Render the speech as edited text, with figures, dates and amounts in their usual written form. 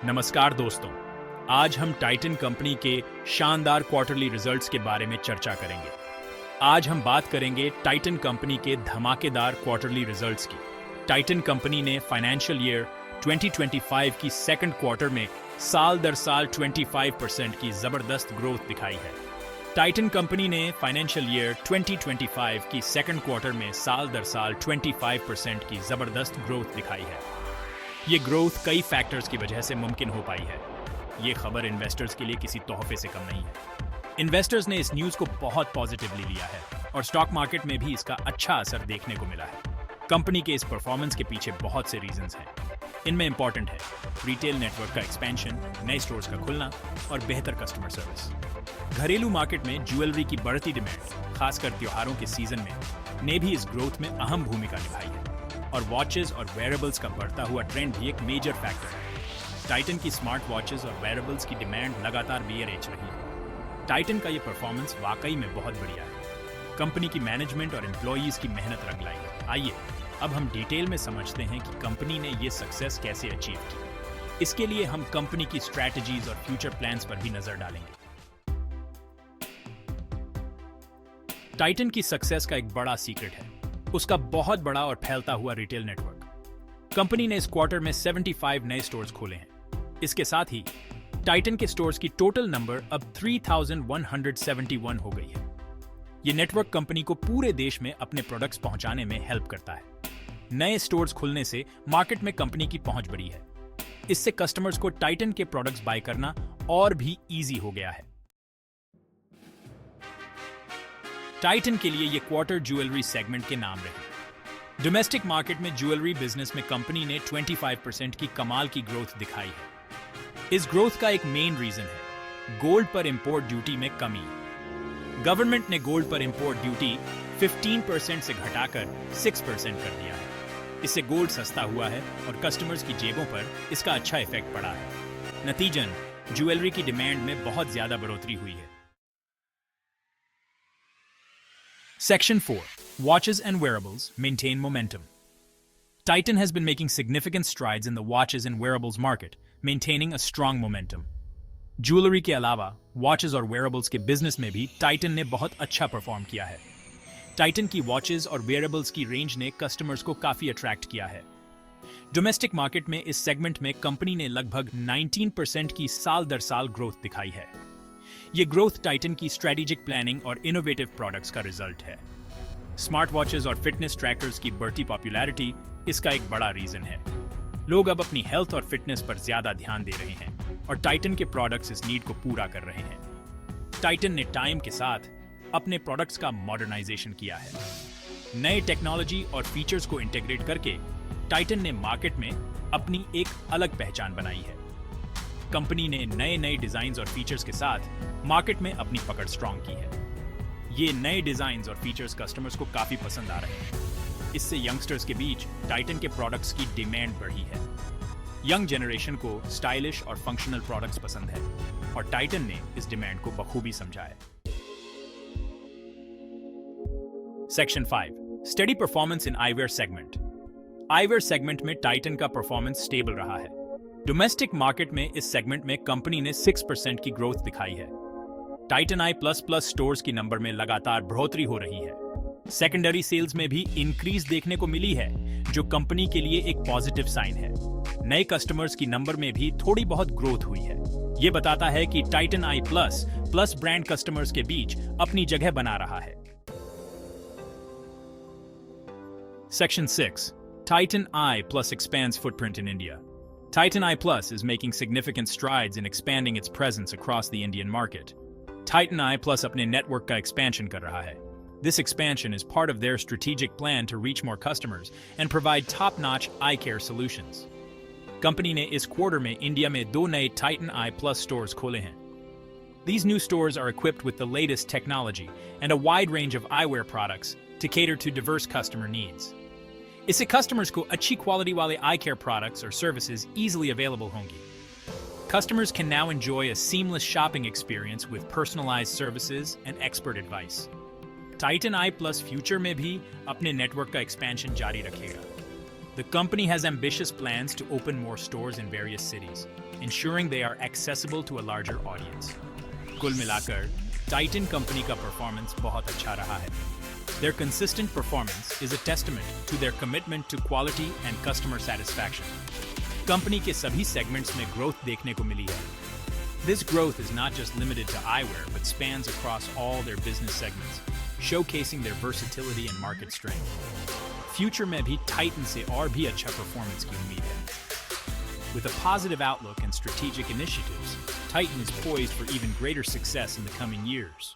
नमस्कार दोस्तों, आज हम टाइटन कंपनी के शानदार क्वार्टरली रिजल्ट्स के बारे में चर्चा करेंगे। आज हम बात करेंगे टाइटन कंपनी के धमाकेदार क्वार्टरली रिजल्ट्स की। टाइटन कंपनी ने फाइनेंशियल ईयर 2025 की सेकंड क्वार्टर में साल दर साल 25% की जबरदस्त ग्रोथ दिखाई है। टाइटन कंपनी ने फाइनेंशियल ईयर 2025 की सेकंड क्वार्टर में साल दर साल 25% की जबरदस्त ग्रोथ दिखाई है। ये ग्रोथ कई फैक्टर्स की वजह से मुमकिन हो पाई है। ये खबर इन्वेस्टर्स के लिए किसी तोहफे से कम नहीं है। इन्वेस्टर्स ने इस न्यूज़ को बहुत पॉजिटिवली लिया है और स्टॉक मार्केट में भी इसका अच्छा असर देखने को मिला है। कंपनी के इस परफॉर्मेंस के पीछे बहुत से रीजंस हैं। इनमें इंपॉर्टेंट है रिटेल नेटवर्क का एक्सपेंशन, नए स्टोर्स का खुलना और बेहतर कस्टमर सर्विस। घरेलू मार्केट में ज्वेलरी की बढ़ती डिमांड, खासकर त्योहारों के सीजन में, ने भी इस ग्रोथ में अहम भूमिका निभाई है। और वॉचेस और वेयरेबल्स का बढ़ता हुआ ट्रेंड भी एक मेजर फैक्टर है। टाइटन की स्मार्ट वॉचेस और वेयरेबल्स की डिमांड लगातार बेअरेज रही है। टाइटन का ये परफॉर्मेंस वाकई में बहुत बढ़िया है। कंपनी की मैनेजमेंट और एम्प्लॉयज की मेहनत रंग लाई है। आइए अब हम डिटेल में समझते हैं कि कंपनी ने ये सक्सेस कैसे अचीव की। इसके लिए हम कंपनी की स्ट्रैटेजीज और फ्यूचर प्लान्स पर भी नजर डालेंगे। टाइटन की सक्सेस का एक बड़ा सीक्रेट है उसका बहुत बड़ा और फैलता हुआ रिटेल नेटवर्क। कंपनी ने इस क्वार्टर में 75 नए स्टोर्स खोले हैं। इसके साथ ही टाइटन के स्टोर्स की टोटल नंबर अब 3171 हो गई है। ये नेटवर्क कंपनी को पूरे देश में अपने प्रोडक्ट्स पहुंचाने में हेल्प करता है। नए स्टोर्स खुलने से मार्केट में कंपनी की पहुंच बढ़ी है। इससे कस्टमर्स को टाइटन के प्रोडक्ट्स बाय करना और भी इजी हो गया है। टाइटन के लिए ये क्वार्टर ज्वेलरी सेगमेंट के नाम रहे। डोमेस्टिक मार्केट में ज्वेलरी बिजनेस में कंपनी ने 25% की कमाल की ग्रोथ दिखाई है। इस ग्रोथ का एक मेन रीजन है गोल्ड पर इंपोर्ट ड्यूटी में कमी। गवर्नमेंट ने गोल्ड पर इंपोर्ट ड्यूटी 15% से घटाकर 6% कर दिया है। इससे गोल्ड सस्ता हुआ है और कस्टमर्स की जेबों पर इसका अच्छा इफेक्ट पड़ा है। नतीजन ज्वेलरी की डिमांड में बहुत ज्यादा बढ़ोतरी हुई है। Section 4. Watches and wearables maintain momentum. Titan has been making significant strides in the watches and wearables market, maintaining a strong momentum. Jewelry के अलावा watches और wearables के business में भी Titan ने बहुत अच्छा परफॉर्म किया है। Titan की watches और wearables की रेंज ने कस्टमर्स को काफी अट्रैक्ट किया है। डोमेस्टिक मार्केट में इस सेगमेंट में कंपनी ने लगभग 19% की साल दर साल ग्रोथ दिखाई है। ये ग्रोथ टाइटन की स्ट्रेटेजिक प्लानिंग और इनोवेटिव प्रोडक्ट्स का रिजल्ट है। स्मार्ट वॉचेस और फिटनेस ट्रैकर्स की बढ़ती पॉपुलैरिटी इसका एक बड़ा रीजन है। लोग अब अपनी हेल्थ और फिटनेस पर ज्यादा ध्यान दे रहे हैं और टाइटन के प्रोडक्ट्स इस नीड को पूरा कर रहे हैं। टाइटन ने टाइम के साथ अपने प्रोडक्ट्स का मॉडर्नाइजेशन किया है। नए टेक्नोलॉजी और फीचर्स को इंटीग्रेट करके टाइटन ने मार्केट में अपनी एक अलग पहचान बनाई है। कंपनी ने नए डिजाइन और फीचर्स के साथ मार्केट में अपनी पकड़ स्ट्रॉन्ग की है। ये नए डिजाइन और फीचर्स कस्टमर्स को काफी पसंद आ रहे हैं। इससे यंगस्टर्स के बीच टाइटन के प्रोडक्ट्स की डिमांड बढ़ी है। यंग जनरेशन को स्टाइलिश और फंक्शनल प्रोडक्ट्स पसंद है और टाइटन ने इस डिमांड को बखूबी समझा है। Section 5. Steady performance in eyewear segment. Eyewear segment में टाइटन का परफॉर्मेंस स्टेबल रहा है। डोमेस्टिक मार्केट में इस सेगमेंट में कंपनी ने 6% की ग्रोथ दिखाई है। टाइटन आई प्लस प्लस स्टोर्स की नंबर में लगातार बढ़ोतरी हो रही है। सेकेंडरी सेल्स में भी इंक्रीज देखने को मिली है, जो कंपनी के लिए एक पॉजिटिव साइन है। नए कस्टमर्स की नंबर में भी थोड़ी बहुत ग्रोथ हुई है। यह बताता है कि टाइटन आई प्लस प्लस ब्रांड कस्टमर्स के बीच अपनी जगह बना रहा है। Section 6. Titan Eye Plus expands footprint in India. Titan Eye Plus is making significant strides in expanding its presence across the Indian market. Titan Eye Plus अपने network का expansion कर रहा है. This expansion is part of their strategic plan to reach more customers and provide top-notch eye care solutions. Company ने इस quarter में India में 2 नए Titan Eye Plus stores खोले हैं. These new stores are equipped with the latest technology and a wide range of eyewear products to cater to diverse customer needs. इससे customers को अच्छी क्वालिटी वाले आई केयर प्रोडक्ट्स और services easily available होंगी। Customers can now enjoy a seamless shopping experience with personalized services and expert advice. Titan Eye Plus future में भी अपने network का एक्सपेंशन जारी रखेगा। The company has ambitious plans to open more stores in various cities, ensuring they are accessible to a larger audience. कुल मिलाकर Titan company का performance बहुत अच्छा रहा है. Their consistent performance is a testament to their commitment to quality and customer satisfaction. Company के सभी segments में ग्रोथ देखने को मिली है. This growth is not just limited to eyewear but spans across all their business segments, showcasing their versatility and market strength. Future में भी Titan से और भी अच्छा परफॉर्मेंस की उम्मीद है. With a positive outlook and strategic initiatives, Titan is poised for even greater success in the coming years.